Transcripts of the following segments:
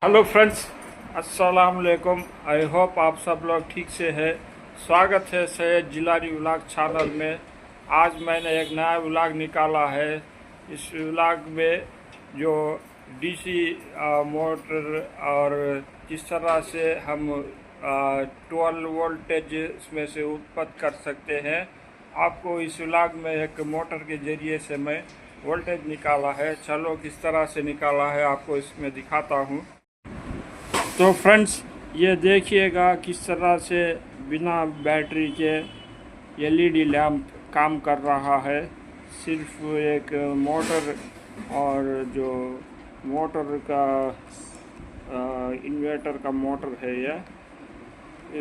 Hello friends, अस्सलाम वालेकुम। I hope आप सब लोग ठीक से हैं। स्वागत है सैयद जिलानी व्लॉग चैनल में। आज मैंने एक नया व्लॉग निकाला है। इस व्लॉग में जो डीसी मोटर और किस तरह से हम 12 वोल्टेज इसमें से उत्पन्न कर सकते हैं, आपको इस व्लॉग में एक मोटर के ज़रिए से मैं वोल्टेज निकाला है। चलो किस तरह से निकाला है आपको इसमें दिखाता हूँ। तो फ्रेंड्स, ये देखिएगा किस तरह से बिना बैटरी के एलईडी लैंप काम कर रहा है। सिर्फ एक मोटर और जो मोटर का इन्वर्टर का मोटर है यह,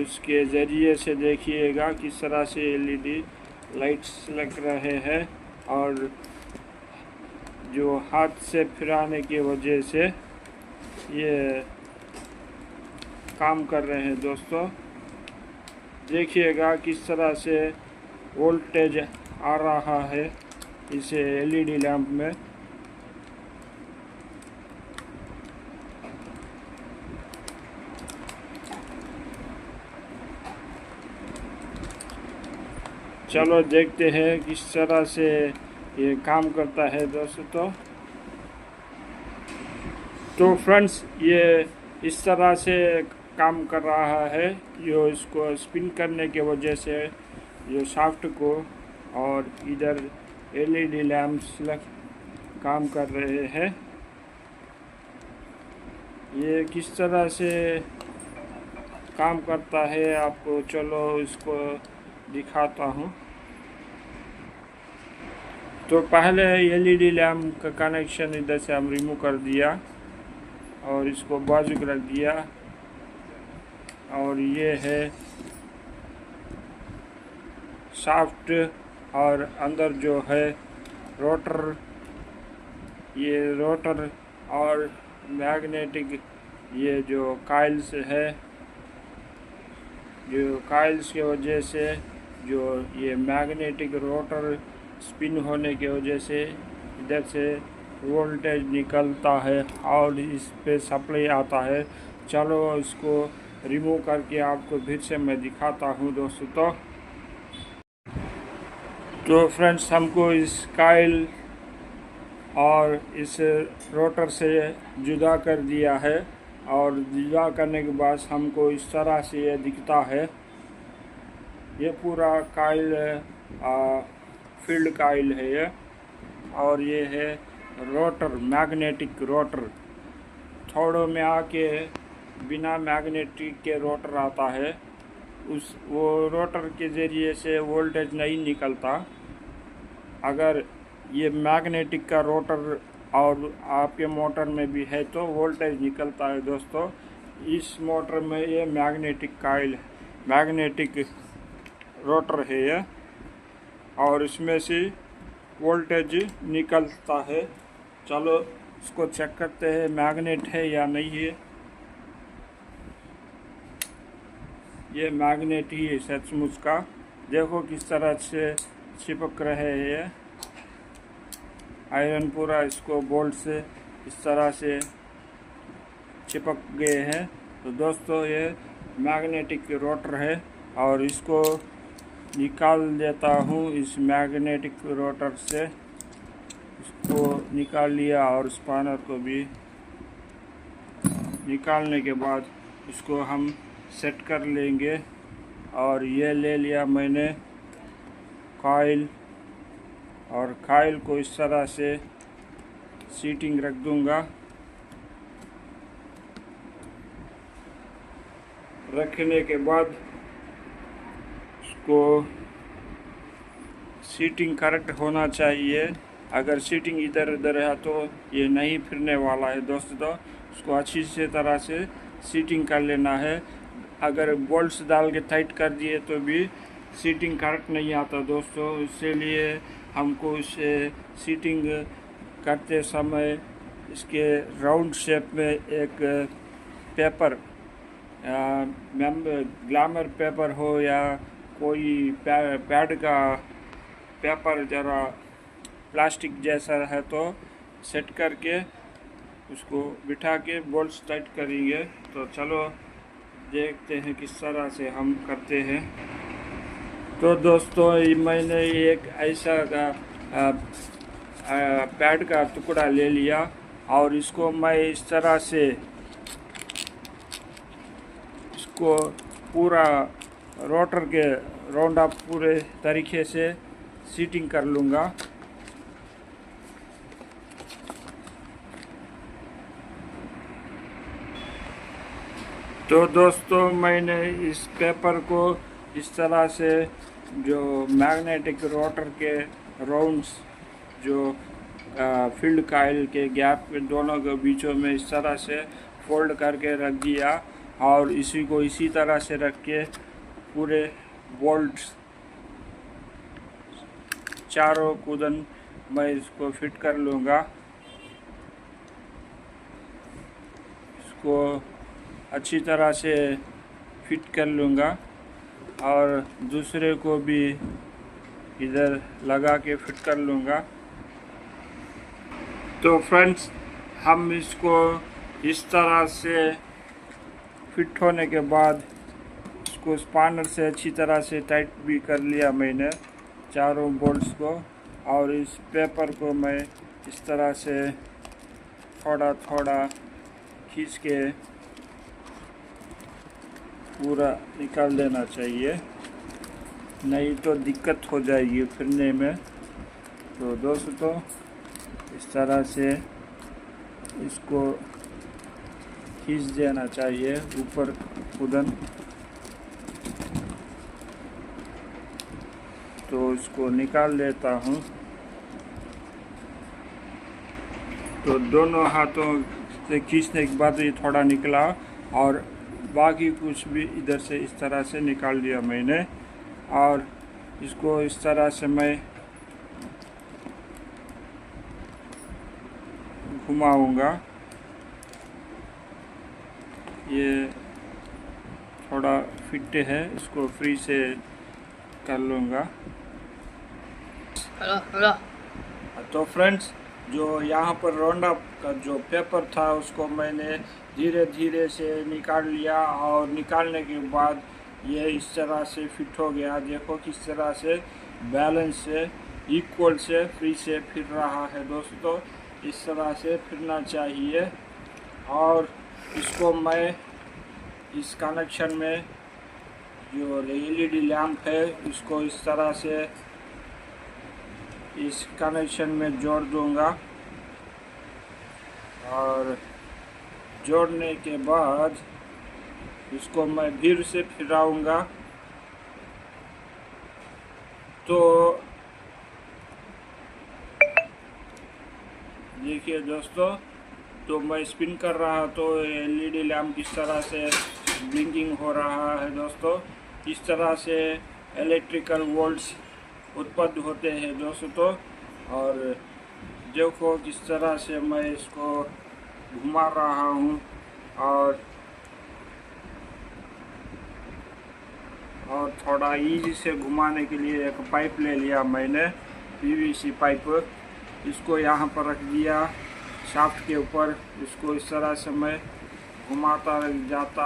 इसके ज़रिए से देखिएगा किस तरह से एलईडी लाइट्स लग रहे हैं और जो हाथ से फिराने की वजह से ये काम कर रहे हैं। दोस्तों देखिएगा किस तरह से वोल्टेज आ रहा है इस एलईडी लैंप में। चलो देखते हैं किस तरह से ये काम करता है दोस्तों। तो फ्रेंड्स, ये इस तरह से काम कर रहा है। जो इसको स्पिन करने के वजह से जो शाफ्ट को और इधर एलईडी लैंप्स काम कर रहे हैं। ये किस तरह से काम करता है आपको चलो इसको दिखाता हूँ। तो पहले एलईडी लैंप का कनेक्शन इधर से हम रिमूव कर दिया और इसको बाजू रख दिया। और ये है शाफ्ट और अंदर जो है रोटर, ये रोटर और मैग्नेटिक ये जो काइल्स है, जो काइल्स की वजह से जो ये मैग्नेटिक रोटर स्पिन होने की वजह से इधर से वोल्टेज निकलता है और इस पे सप्लाई आता है। चलो इसको रिमूव करके आपको फिर से मैं दिखाता हूँ दोस्तों। तो फ्रेंड्स, हमको इस काइल और इस रोटर से जुदा कर दिया है और जुदा करने के बाद हमको इस तरह से ये दिखता है। ये पूरा काइल फील्ड काइल है ये, और ये है रोटर, मैग्नेटिक रोटर। थोड़ों में आके बिना मैग्नेटिक के रोटर आता है, वो रोटर के ज़रिए से वोल्टेज नहीं निकलता। अगर ये मैग्नेटिक का रोटर और आपके मोटर में भी है तो वोल्टेज निकलता है दोस्तों। इस मोटर में ये मैग्नेटिक रोटर है ये, और इसमें से वोल्टेज निकलता है। चलो इसको चेक करते हैं मैग्नेट है या नहीं है। ये मैग्नेट ही है सचमुच का। देखो किस तरह से चिपक रहे हैं ये आयरन, पूरा इसको बोल्ट से इस तरह से चिपक गए हैं। तो दोस्तों ये मैग्नेटिक रोटर है और इसको निकाल देता हूँ इस मैग्नेटिक रोटर से। इसको निकाल लिया और स्पानर को भी निकालने के बाद इसको हम सेट कर लेंगे। और ये ले लिया मैंने कॉइल, और कॉइल को इस तरह से सीटिंग रख दूंगा। रखने के बाद इसको सीटिंग करेक्ट होना चाहिए। अगर सीटिंग इधर उधर है तो ये नहीं फिरने वाला है दोस्तों। इसको अच्छी से तरह से सीटिंग कर लेना है। अगर बोल्ट्स डाल के टाइट कर दिए तो भी सीटिंग करेक्ट नहीं आता दोस्तों। इसीलिए हमको इसे सीटिंग करते समय इसके राउंड शेप में एक पेपर, ग्लामर पेपर हो या कोई पैड का पेपर, ज़रा प्लास्टिक जैसा है तो सेट करके उसको बिठा के बोल्ट्स टाइट करेंगे। तो चलो देखते हैं किस तरह से हम करते हैं। तो दोस्तों मैंने एक ऐसा पैड का टुकड़ा ले लिया और इसको मैं इस तरह से इसको पूरा रोटर के राउंड अप पूरे तरीके से सीटिंग कर लूँगा। तो दोस्तों मैंने इस पेपर को इस तरह से जो मैग्नेटिक रोटर के राउंड्स जो फील्ड काइल के गैप के दोनों के बीचों में इस तरह से फोल्ड करके रख दिया और इसी को इसी तरह से रख के पूरे बोल्ट्स चारों कूदन मैं इसको फिट कर लूँगा। इसको अच्छी तरह से फिट कर लूँगा और दूसरे को भी इधर लगा के फिट कर लूँगा। तो फ्रेंड्स हम इसको इस तरह से फिट होने के बाद इसको स्पानर से अच्छी तरह से टाइट भी कर लिया मैंने चारों बोल्ट्स को। और इस पेपर को मैं इस तरह से थोड़ा थोड़ा खींच के पूरा निकाल देना चाहिए, नहीं तो दिक्कत हो जाएगी फिरने में। तो दोस्तों इस तरह से इसको खींच देना चाहिए ऊपर कूदन। तो इसको निकाल लेता हूँ। तो दोनों हाथों से खींचने के बाद ये थोड़ा निकला और बाकी कुछ भी इधर से इस तरह से निकाल दिया मैंने। और इसको इस तरह से मैं घुमाऊंगा। ये थोड़ा फिट है, इसको फ्री से कर लूँगा। तो फ्रेंड्स जो यहाँ पर राउंड अप का जो पेपर था उसको मैंने धीरे धीरे से निकाल लिया और निकालने के बाद ये इस तरह से फिट हो गया। देखो किस तरह से बैलेंस से इक्वल से फ्री से फिर रहा है दोस्तों। इस तरह से फिरना चाहिए। और इसको मैं इस कनेक्शन में जो एलईडी लैंप है इसको इस तरह से इस कनेक्शन में जोड़ दूंगा। और जोड़ने के बाद इसको मैं फिर से फिराऊंगा। तो देखिए दोस्तों, तो मैं स्पिन कर रहा तो एलईडी लैंप किस तरह से ब्लिंकिंग हो रहा है दोस्तों। इस तरह से इलेक्ट्रिकल वोल्ट्स उत्पन्न होते हैं दोस्तों। और देखो किस तरह से मैं इसको घुमा रहा हूँ। और थोड़ा इजी से घुमाने के लिए एक पाइप ले लिया मैंने, पीवीसी पाइप। इसको यहाँ पर रख दिया शाफ्ट के ऊपर। इसको इस तरह से मैं घुमाता जाता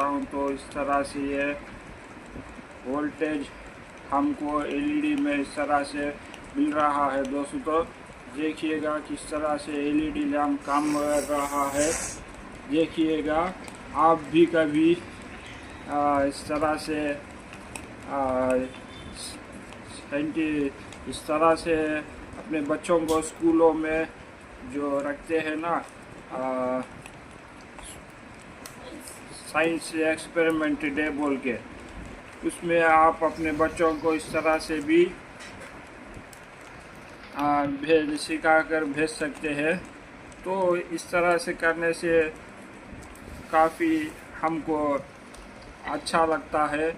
हूँ। तो इस तरह से ये वोल्टेज हमको एलईडी में इस तरह से मिल रहा है दोस्तों। देखिएगा किस तरह से एलईडी लैंप काम कर रहा है। देखिएगा आप भी कभी इस तरह से इस तरह से अपने बच्चों को स्कूलों में जो रखते हैं ना साइंस एक्सपेरिमेंट डे बोल के, उसमें आप अपने बच्चों को इस तरह से भी सिखा कर भेज सकते हैं। तो इस तरह से करने से काफ़ी हमको अच्छा लगता है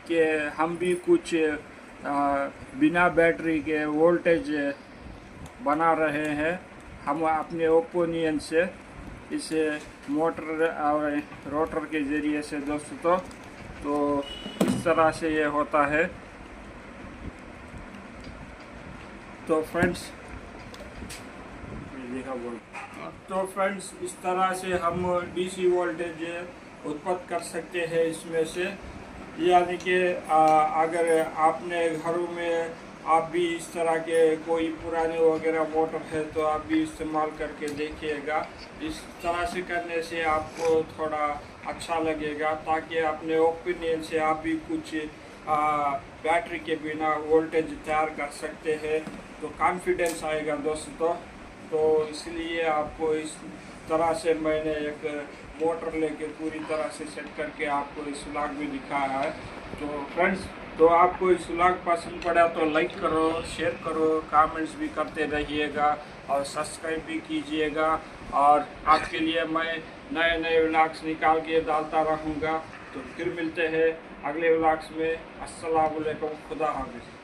कि हम भी कुछ बिना बैटरी के वोल्टेज बना रहे हैं। हम अपने ओपिनियन से इस मोटर और रोटर के ज़रिए से दोस्तों। तो इस तरह से ये होता है। तो फ्रेंड्स का बोल। तो फ्रेंड्स, इस तरह से हम डीसी वोल्टेज उत्पन्न कर सकते हैं इसमें से। यानी कि अगर आपने घरों में आप भी इस तरह के कोई पुराने वगैरह मोटर है तो आप भी इस्तेमाल करके देखिएगा। इस तरह से करने से आपको थोड़ा अच्छा लगेगा, ताकि अपने ओपिनियन से आप भी कुछ बैटरी के बिना वोल्टेज तैयार कर सकते हैं, तो कॉन्फिडेंस आएगा दोस्तों। तो इसलिए आपको इस तरह से मैंने एक मोटर लेके पूरी तरह से सेट करके आपको इस व्लॉग में दिखाया है। तो फ्रेंड्स, तो आपको इस व्लॉग पसंद पड़ा तो लाइक करो, शेयर करो, कमेंट्स भी करते रहिएगा और सब्सक्राइब भी कीजिएगा। और आपके लिए मैं नए नए व्लॉग्स निकाल के डालता रहूँगा। तो फिर मिलते हैं अगले व्लॉग्स में। अस्सलाम वालेकुम, खुदा हाफिज़।